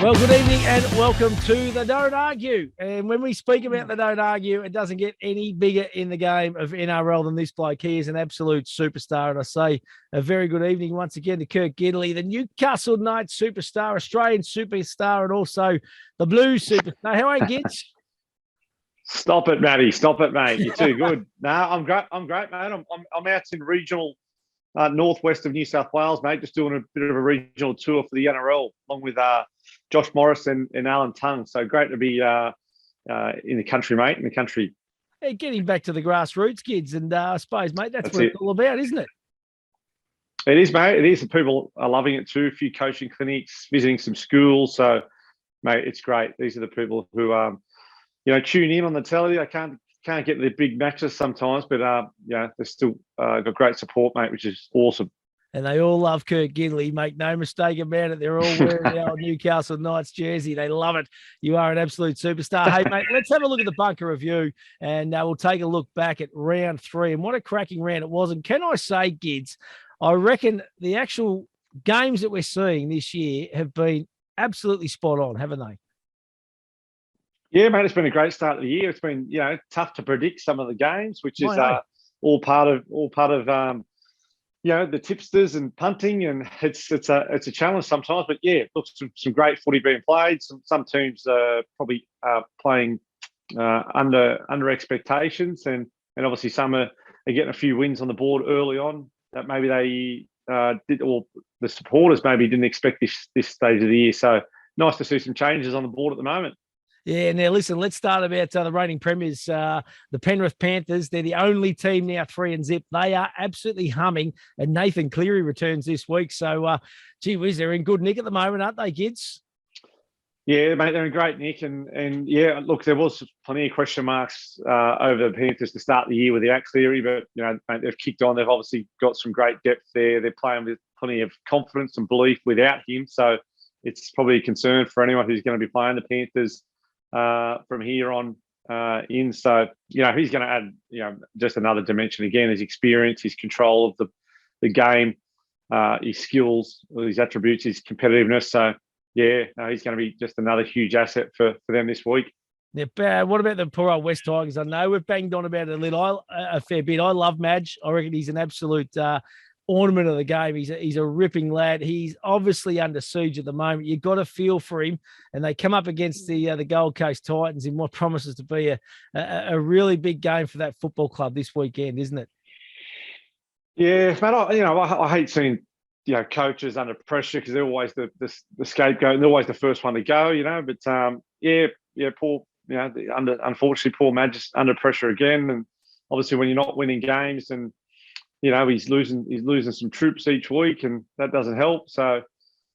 Well, good evening and welcome to the Don't Argue. And when we speak about the Don't Argue, it doesn't get any bigger in the game of NRL than this bloke. He is an absolute superstar. And I say a very good evening once again to Kurt Gidley, the Newcastle Knights superstar, Australian superstar, and also the Blues superstar. How are you, Gids? Stop it, Matty. Stop it, mate. You're too good. No, I'm great. I'm great, mate. I'm out in regional northwest of New South Wales, mate. Just doing a bit of a regional tour for the NRL, along with Josh Morris and Alan Tongue. So great to be in the country, mate. In the country. Hey, getting back to the grassroots, Gids, and I suppose, mate, that's what it's all about, isn't it? It is, mate. It is. The people are loving it too. A few coaching clinics, visiting some schools. So, mate, it's great. These are the people who tune in on the telly. I can't get the big matches sometimes, but they're still got great support, mate, which is awesome. And they all love Kurt Gidley. Make no mistake about it. They're all wearing the old Newcastle Knights jersey. They love it. You are an absolute superstar. Hey, mate, let's have a look at the bunker review, and we'll take a look back at round 3. And what a cracking round it was. And can I say, Gids, I reckon the actual games that we're seeing this year have been absolutely spot on, haven't they? Yeah, mate, it's been a great start of the year. It's been, tough to predict some of the games, which is all part of the tipsters and punting, and it's a challenge sometimes. But yeah, look, some great footy being played. Some teams probably playing under expectations, and obviously some are getting a few wins on the board early on that maybe they did, or the supporters maybe didn't expect this stage of the year. So nice to see some changes on the board at the moment. Yeah, now listen, let's start about the reigning premiers, the Penrith Panthers. They're the only team now 3-0. They are absolutely humming, and Nathan Cleary returns this week. So, gee whiz, they're in good nick at the moment, aren't they, Gids? Yeah, mate, they're in great nick. And yeah, look, there was plenty of question marks over the Panthers to start the year without Cleary, but, mate, they've kicked on. They've obviously got some great depth there. They're playing with plenty of confidence and belief without him. So it's probably a concern for anyone who's going to be playing the Panthers from here on in. So, he's going to add, just another dimension again, his experience, his control of the game, his skills, his attributes, his competitiveness. So, yeah, he's going to be just another huge asset for them this week. Yeah, what about the poor old West Tigers? I know we've banged on about it a fair bit. I love Madge. I reckon he's an absolute ornament of the game. He's a ripping lad. He's obviously under siege at the moment. You've got to feel for him, and they come up against the Gold Coast Titans in what promises to be a really big game for that football club this weekend, isn't it? Yeah, man. I hate seeing coaches under pressure because they're always the scapegoat and they're always the first one to go. But poor. Unfortunately, poor Madge is under pressure again, and obviously when you're not winning games and he's losing some troops each week, and that doesn't help. So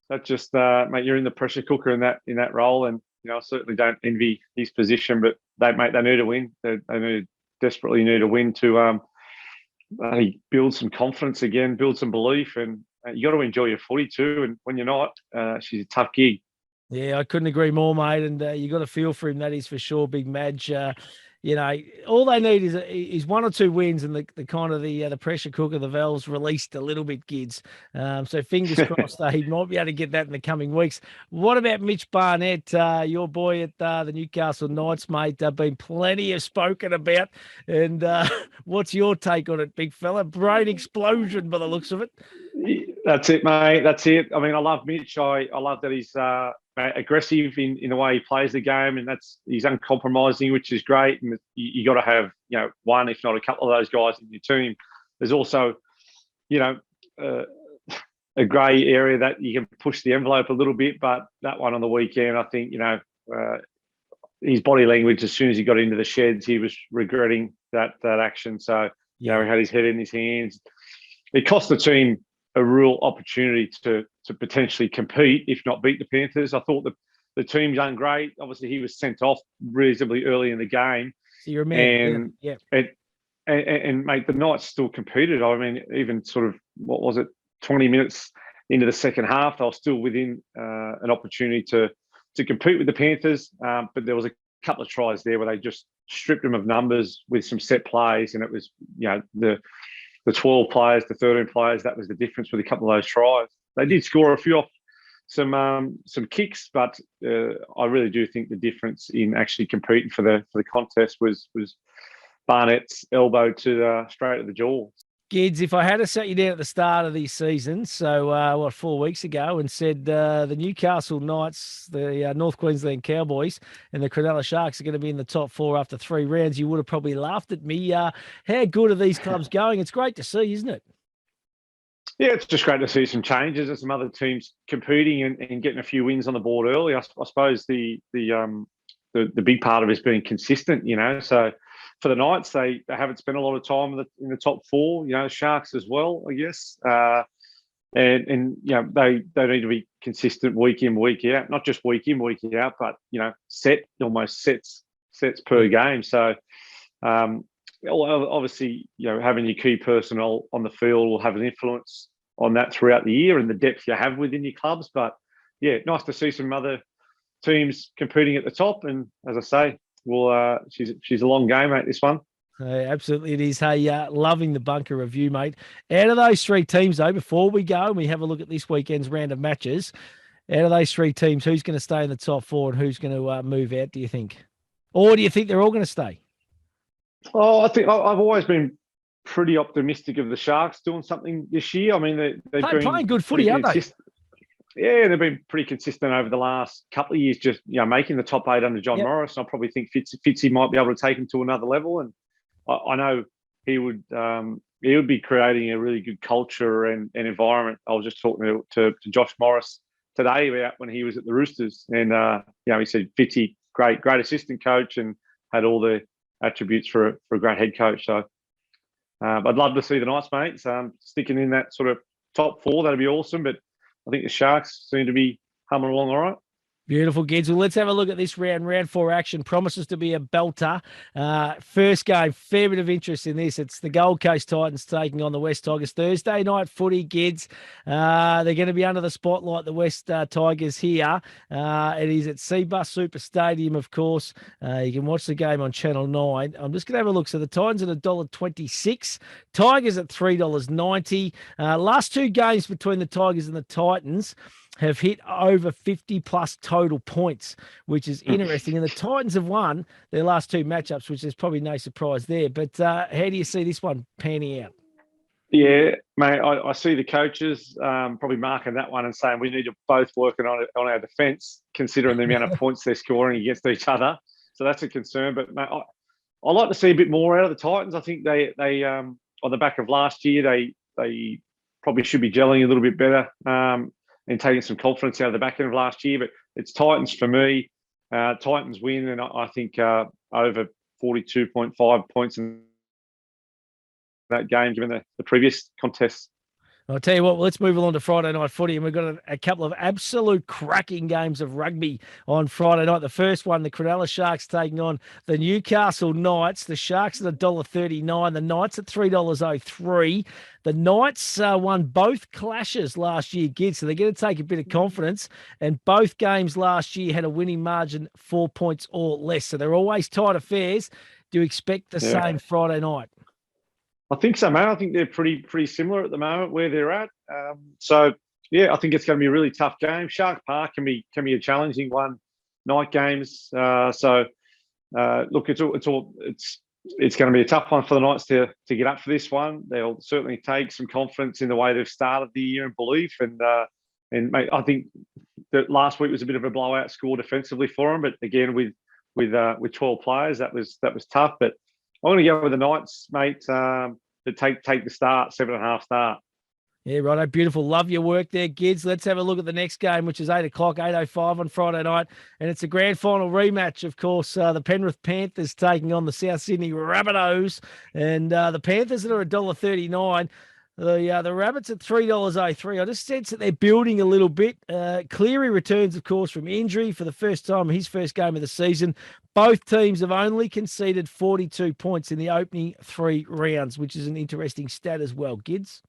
that just, mate, you're in the pressure cooker in that role, and I certainly don't envy his position. But they need to win. They desperately need a win to build some confidence again, build some belief, and you got to enjoy your footy too. And when you're not, she's a tough gig. Yeah, I couldn't agree more, mate. And you got to feel for him. That is for sure, Big Madge. All they need is 1 or 2 wins, and the kind of the pressure cooker, the valves released a little bit, Gids. So fingers crossed he might be able to get that in the coming weeks. What about Mitch Barnett, your boy at the Newcastle Knights, mate? Been plenty of spoken about. And what's your take on it, big fella? Brain explosion by the looks of it. That's it, mate. That's it. I mean, I love Mitch. I love that he's aggressive in the way he plays the game, and he's uncompromising, which is great. And you got to have one, if not a couple of those guys in your team. There's also a grey area that you can push the envelope a little bit, but that one on the weekend, I think his body language as soon as he got into the sheds, he was regretting that action. So he had his head in his hands. It cost the team a real opportunity to potentially compete, if not beat the Panthers. I thought the team done great. Obviously, he was sent off reasonably early in the game. So you're a man. And mate, the Knights still competed. I mean, even sort of, 20 minutes into the second half, they were still within an opportunity to compete with the Panthers. But there was a couple of tries there where they just stripped them of numbers with some set plays, and it was, the 12 players, the 13 players, that was the difference with a couple of those tries. They did score a few some kicks, but I really do think the difference in actually competing for the contest was Barnett's elbow straight to the jaw. Gids, if I had to sat you down at the start of the season, so 4 weeks ago, and said the Newcastle Knights, the North Queensland Cowboys, and the Cronulla Sharks are going to be in the top 4 after 3 rounds, you would have probably laughed at me. How good are these clubs going? It's great to see, isn't it? Yeah, it's just great to see some changes and some other teams competing and getting a few wins on the board early. I suppose the big part of it is being consistent, So for the Knights, they haven't spent a lot of time in the top 4. Sharks as well, I guess. They need to be consistent week in, week out. Not just week in, week out, but almost sets per game. So obviously, having your key personnel on the field will have an influence on that throughout the year and the depth you have within your clubs. But yeah, nice to see some other teams competing at the top. And as I say, she's a long game, mate, this one. Absolutely it is. Hey, loving the bunker review, mate. Out of those 3 teams, though, before we go and we have a look at this weekend's round of matches, out of those 3 teams, who's going to stay in the top 4 and who's going to move out, do you think? Or do you think they're all going to stay? Oh, I think I've always been pretty optimistic of the Sharks doing something this year. I mean, they've been playing good footy, aren't they? Yeah, they've been pretty consistent over the last couple of years, just making the top 8 under John Morris. I probably think Fitzy might be able to take him to another level, and I know he would be creating a really good culture and environment. I was just talking to Josh Morris today about when he was at the Roosters, and he said Fitzy, great assistant coach, and had all the attributes for a great head coach. So I'd love to see the Knights, mates, sticking in that sort of top 4. That'd be awesome. But I think the Sharks seem to be humming along all right. Beautiful, Gids. Well, let's have a look at this round 4 action. Promises to be a belter. First game, fair bit of interest in this. It's the Gold Coast Titans taking on the West Tigers. Thursday night footy, Gids. They're going to be under the spotlight, the West Tigers here. It is at Seabus Super Stadium, of course. You can watch the game on Channel 9. I'm just going to have a look. So the Titans at $1.26. Tigers at $3.90. Last 2 games between the Tigers and the Titans have hit over 50-plus total points, which is interesting. And the Titans have won their last 2 matchups, which is probably no surprise there. But how do you see this one panning out? Yeah, mate, I see the coaches probably marking that one and saying we need to both working on our defence, considering the amount of points they're scoring against each other. So that's a concern. But, mate, I like to see a bit more out of the Titans. I think they on the back of last year, they probably should be gelling a little bit better. And taking some confidence out of the back end of last year. But it's Titans for me. Titans win, and I think over 42.5 points in that game, given the previous contest. I'll tell you what, let's move on to Friday night footy, and we've got a couple of absolute cracking games of rugby on Friday night. The first one, the Cronulla Sharks taking on the Newcastle Knights. The Sharks at $1.39, the Knights at $3.03. The Knights won both clashes last year, Gids, so they're going to take a bit of confidence, and both games last year had a winning margin 4 points or less, so they're always tight affairs. Do you expect the same Friday night? I think so, mate. I think they're pretty similar at the moment where they're at. So yeah, I think it's going to be a really tough game. Shark Park can be a challenging one. Night games. Look, it's going to be a tough one for the Knights to get up for this one. They'll certainly take some confidence in the way they've started the year and belief. And mate, I think that last week was a bit of a blowout score defensively for them. But again, with 12 players, that was tough. But I'm going to go with the Knights, mate, to take the start, 7.5 start. Yeah, righto. Beautiful. Love your work there, Gids. Let's have a look at the next game, which is 8 o'clock, 8:05 on Friday night. And it's a grand final rematch, of course. The Penrith Panthers taking on the South Sydney Rabbitohs. And the Panthers are $1.39. The Rabbits at $3.03. I just sense that they're building a little bit. Cleary returns, of course, from injury for the first time, his first game of the season. Both teams have only conceded 42 points in the opening 3 rounds, which is an interesting stat as well. Gids?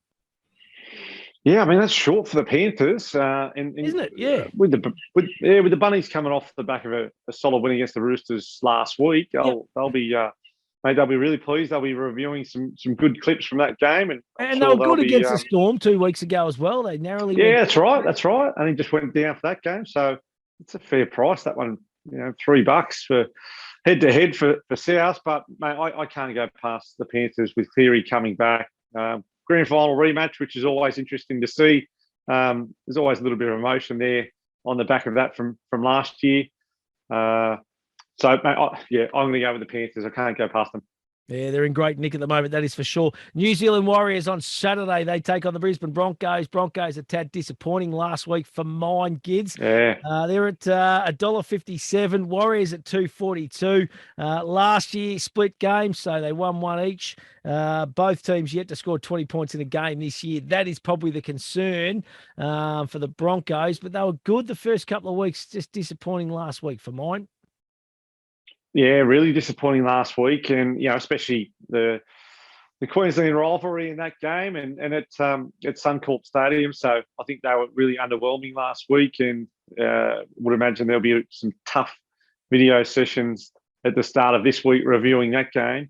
Yeah, I mean, that's short for the Panthers. Isn't it? Yeah. With the Bunnies coming off the back of a solid win against the Roosters last week, they'll be mate, they'll be really pleased. They'll be reviewing some good clips from that game, and they were good against the Storm 2 weeks ago as well. They narrowly went. That's right. That's right. And he just went down for that game, so it's a fair price. That one, $3 for head-to-head for South. But mate, I can't go past the Panthers with Cleary coming back. Grand final rematch, which is always interesting to see. There's always a little bit of emotion there on the back of that from last year. So, mate, I'm going to go with the Panthers. I can't go past them. Yeah, they're in great nick at the moment, that is for sure. New Zealand Warriors on Saturday. They take on the Brisbane Broncos. Broncos a tad disappointing last week for mine, Gids. Yeah. They're at $1.57. Warriors at $2.42. Last year, split games, so they won one each. Both teams yet to score 20 points in a game this year. That is probably the concern for the Broncos, but they were good the first couple of weeks, just disappointing last week for mine. Yeah, really disappointing last week, and especially the Queensland rivalry in that game, and at Suncorp Stadium. So I think they were really underwhelming last week, and would imagine there'll be some tough video sessions at the start of this week reviewing that game.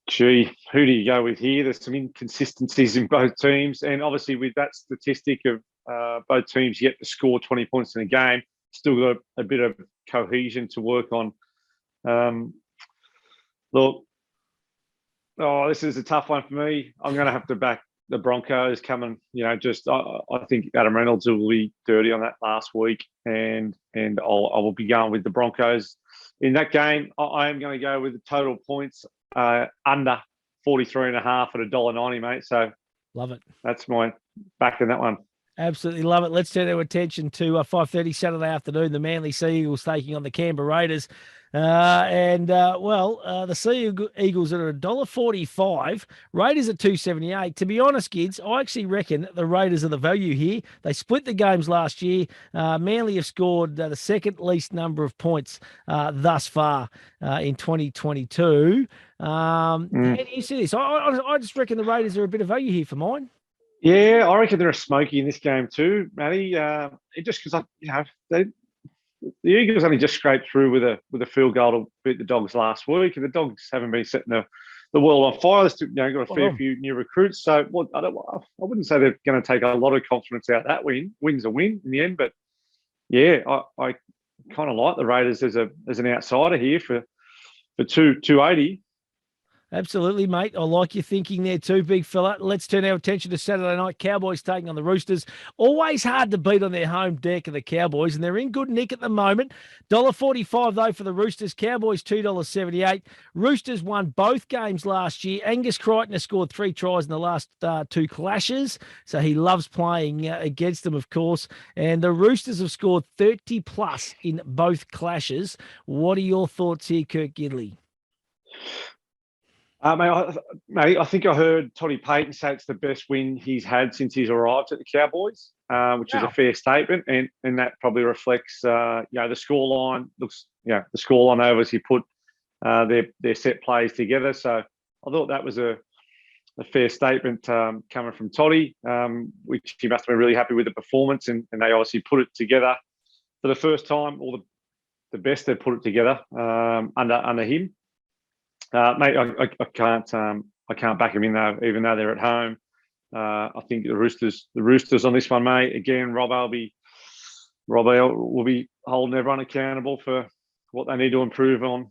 Gee, who do you go with here? There's some inconsistencies in both teams, and obviously with that statistic of both teams yet to score 20 points in a game, still got a bit of cohesion to work on. Look, this is a tough one for me. I'm going to have to back the Broncos coming. I think Adam Reynolds will be dirty on that last week, and I will be going with the Broncos in that game. I am going to go with the total points under 43.5 at $1.90, mate. So love it. That's my back in that one. Absolutely love it. Let's turn our attention to 5:30 Saturday afternoon. The Manly Sea Eagles taking on the Canberra Raiders. The Sea Eagles are at $1.45. Raiders at $2.78. To be honest, Gids, I actually reckon the Raiders are the value here. They split the games last year. Manly have scored the second least number of points thus far in 2022. How do you see this? I just reckon the Raiders are a bit of value here for mine. Yeah, I reckon they're a smoky in this game too, Matty. Just because the Eagles only just scraped through with a field goal to beat the Dogs last week, and the Dogs haven't been setting the world on fire. They've got a fair few new recruits, so I wouldn't say they're going to take a lot of confidence out of that win. Win's a win in the end, but yeah, I kind of like the Raiders as an outsider here for 280. Absolutely, mate. I like your thinking there too, big fella. Let's turn our attention to Saturday night. Cowboys taking on the Roosters. Always hard to beat on their home deck of the Cowboys, and they're in good nick at the moment. $1.45 though for the Roosters. Cowboys $2.78. Roosters won both games last year. Angus Crichton has scored 3 tries in the last 2 clashes, so he loves playing against them, of course. And the Roosters have scored 30 plus in both clashes. What are your thoughts here, Kurt Gidley? Mate, I think I heard Toddy Payton say it's the best win he's had since he's arrived at the Cowboys, which is a fair statement, and that probably reflects, the scoreline. The scoreline obviously put their set plays together. So I thought that was a fair statement coming from Toddy, which he must have been really happy with the performance, and they obviously put it together for the first time, or the best they've put it together under him. Mate, I can't back him in though, even though they're at home. I think the Roosters on this one, mate. Again, Rob will be holding everyone accountable for what they need to improve on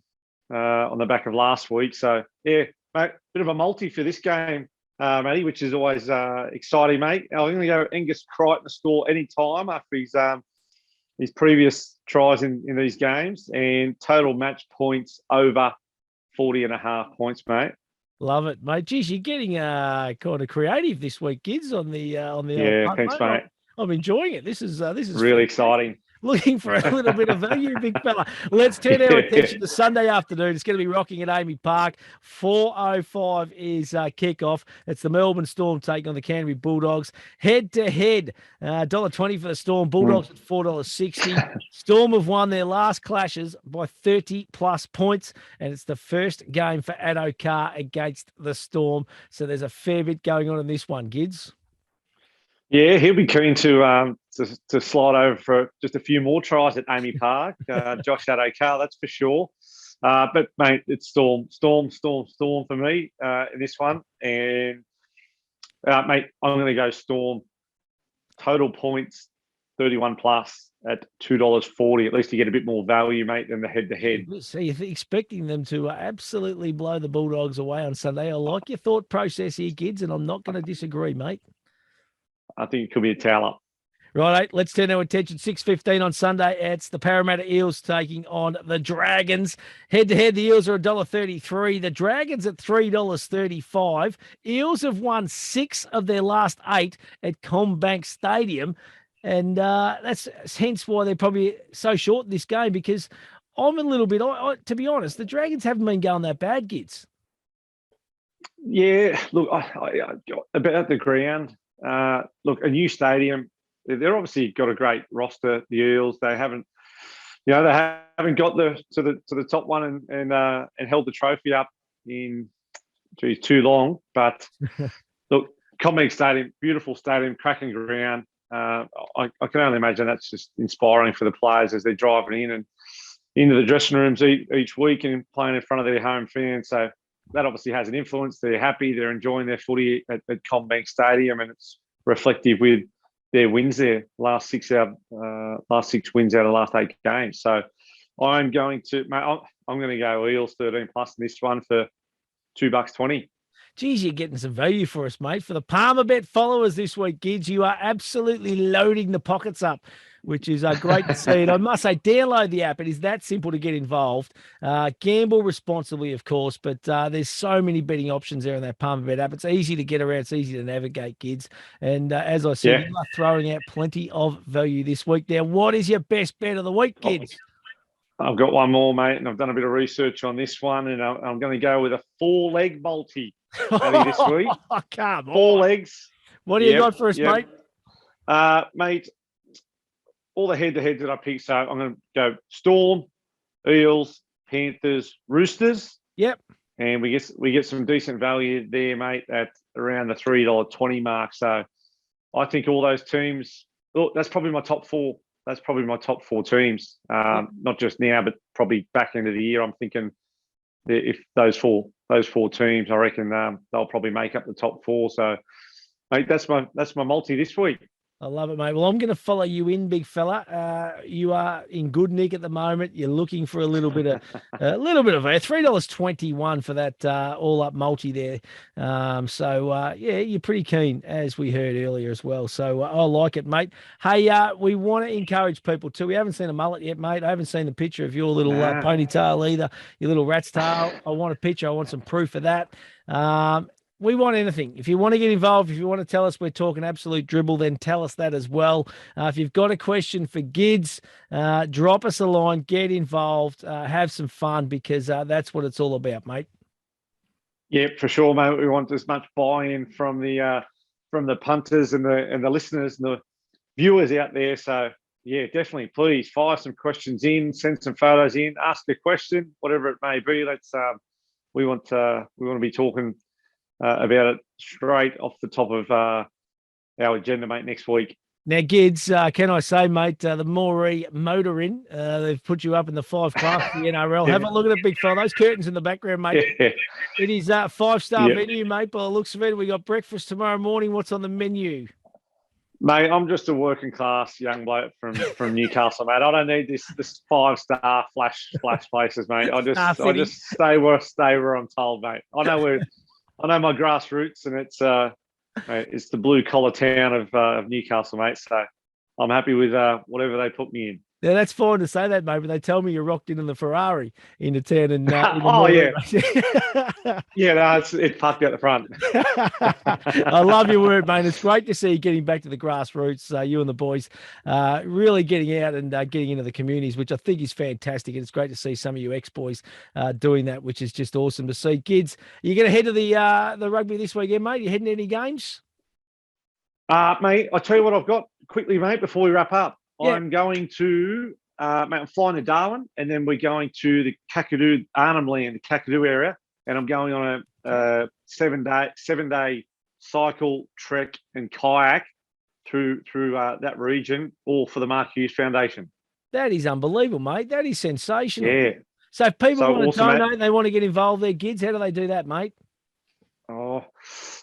the back of last week. So yeah, mate, bit of a multi for this game, Matty, which is always exciting, mate. I'm going to go Angus Crichton to score any time after his previous tries in these games, and total match points over 40.5 points, mate. Love it, mate. Geez, you're getting kind of creative this week, Gids, on the yeah. Thanks, mate. I'm enjoying it. This is really exciting. Looking for a little bit of value, big fella. Let's turn our attention to Sunday afternoon. It's going to be rocking at Amy Park. 4:05 is kickoff. It's the Melbourne Storm taking on the Canterbury Bulldogs. Head-to-head, $1.20 for the Storm. Bulldogs at $4.60. Storm have won their last clashes by 30-plus points, and it's the first game for Addo Carr against the Storm. So there's a fair bit going on in this one, Gids. Yeah, he'll be keen to slide over for just a few more tries at Amy Park. Josh Addo Carr, that's for sure. But mate, it's Storm for me in this one. And mate, I'm going to go Storm. Total points, 31 plus at $2.40. At least you get a bit more value, mate, than the head-to-head. So you're expecting them to absolutely blow the Bulldogs away on Sunday. I like your thought process here, Gids, and I'm not going to disagree, mate. I think it could be a towel up. Right, let's turn our attention. 6:15 on Sunday. It's the Parramatta Eels taking on the Dragons. Head-to-head, the Eels are $1.33. The Dragons at $3.35. Eels have won 6 of their last 8 at CommBank Stadium. And that's hence why they're probably so short in this game, because I'm a little bit, to be honest, the Dragons haven't been going that bad, Gids. Yeah, look, about the ground. Look, a new stadium. They're obviously got a great roster. The Eels. They haven't, they haven't got to the top one and held the trophy up in too long. But look, CommBank Stadium, beautiful stadium, cracking ground. I can only imagine that's just inspiring for the players as they're driving in and into the dressing rooms each week and playing in front of their home fans. So that obviously has an influence. They're happy. They're enjoying their footy at CommBank Stadium, and it's reflective with their wins there. Last 6 wins out of the last 8 games. So I'm going to go Eels 13 plus in this one for $2.20. Geez, you're getting some value for us, mate. For the Palmer Bet followers this week, Gids, you are absolutely loading the pockets up, which is great to see. And I must say, download the app. It is that simple to get involved. Gamble responsibly, of course, but there's so many betting options there in that Palmer Bet app. It's easy to get around. It's easy to navigate, Gids. And as I said, you are throwing out plenty of value this week. Now, what is your best bet of the week, Gids? I've got one more, mate, and I've done a bit of research on this one, and I'm going to go with a 4-leg multi this week. Oh, come on. 4 legs. What do you got for us, mate? Mate, all the head-to-heads that I picked, so I'm going to go Storm, Eels, Panthers, Roosters. Yep. And we get some decent value there, mate, at around the $3.20 mark. So I think all those teams, that's probably my top 4. That's probably my top 4 teams, not just now, but probably back end of the year. I'm thinking that if those four teams, I reckon they'll probably make up the top 4. So, mate, that's my multi this week. I love it, mate. Well, I'm going to follow you in, big fella. You are in good nick at the moment. You're looking for a little bit of $3.21 for that all up multi there. You're pretty keen, as we heard earlier as well. So I like it, mate. Hey, we want to encourage people too. We haven't seen a mullet yet, mate. I haven't seen the picture of your little ponytail either. Your little rat's tail. I want a picture. I want some proof of that. We want anything. If you want to get involved, if you want to tell us we're talking absolute dribble, then tell us that as well. If you've got a question for Gids, drop us a line, get involved, have some fun, because that's what it's all about, mate. Yeah, for sure, mate. We want as much buy-in from the punters and the listeners and the viewers out there. So yeah, definitely, please fire some questions in, send some photos in, ask a question, whatever it may be. We want to be talking about it straight off the top of our agenda, mate, next week. Now, Gids, can I say, mate, the Moree Motor Inn, they've put you up in the 5 class of the NRL. Have a look at it, big fella. Those curtains in the background, mate. Yeah. It is a 5-star venue, mate, by the looks of it. We got breakfast tomorrow morning. What's on the menu? Mate, I'm just a working class young bloke from Newcastle, mate. I don't need this 5-star flash places, mate. I just stay where I'm told, mate. I know my grassroots, and it's the blue collar town of Newcastle, mate. So I'm happy with whatever they put me in. Yeah, that's fine to say that, mate, but they tell me you rocked into the Ferrari into town. And it's parked out the front. I love your word, mate. It's great to see you getting back to the grassroots, you and the boys, really getting out and getting into the communities, which I think is fantastic. And it's great to see some of you ex-boys doing that, which is just awesome to see. Kids, are you going to head to the rugby this weekend, mate? Are you heading to any games? Mate, I'll tell you what I've got quickly, mate, before we wrap up. Yeah. I'm going to, mate, I'm flying to Darwin, and then we're going to the Kakadu, Arnhem Land, the Kakadu area, and I'm going on a 7-day cycle, trek, and kayak through that region, all for the Mark Hughes Foundation. That is unbelievable, mate. That is sensational. Yeah. So if people So want to awesome, mate. donate, they want to get involved there, Gids, how do they do that, mate? Oh,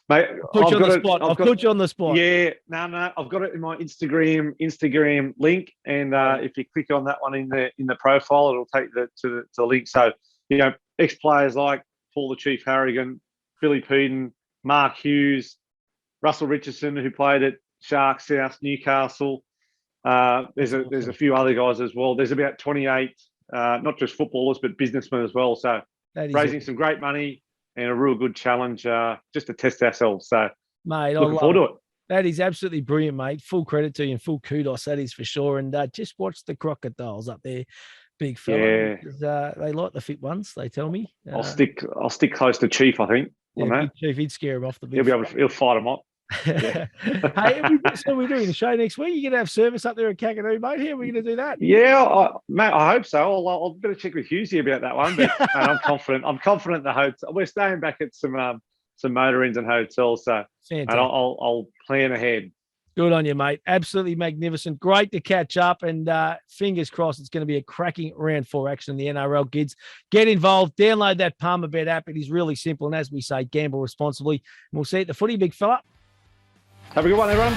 mate, Put you on the spot. I've put you on the spot. Yeah, no, I've got it in my Instagram link, and if you click on that one in the profile, it'll take you to the link. So ex players like Paul the Chief Harrigan, Billy Peden, Mark Hughes, Russell Richardson, who played at Sharks, South, Newcastle. There's a few other guys as well. There's about 28, not just footballers but businessmen as well. So raising some great money and a real good challenge just to test ourselves. So, mate, looking forward to it. That is absolutely brilliant, mate. Full credit to you and full kudos, that is for sure. And just watch the crocodiles up there, big fella. Yeah. They like the fit ones, they tell me. I'll stick close to Chief, I think. Yeah, Chief, he'd scare him off the big. He'll fight him up. Yeah. Hey, so we're doing the show next week. You're going to have service up there at Kakadu, mate. How are we going to do that? Yeah, mate, I hope so. I'll better check with Hughesy about that one, but mate, I'm confident. I'm confident the hotel. We're staying back at some motor inns and hotels, so and I'll plan ahead. Good on you, mate. Absolutely magnificent. Great to catch up, and fingers crossed it's going to be a cracking round 4 action in the NRL, Gids. Get involved. Download that Palmerbet app. It is really simple, and as we say, gamble responsibly. And we'll see you at the footy, big fella. Have a good one, everyone.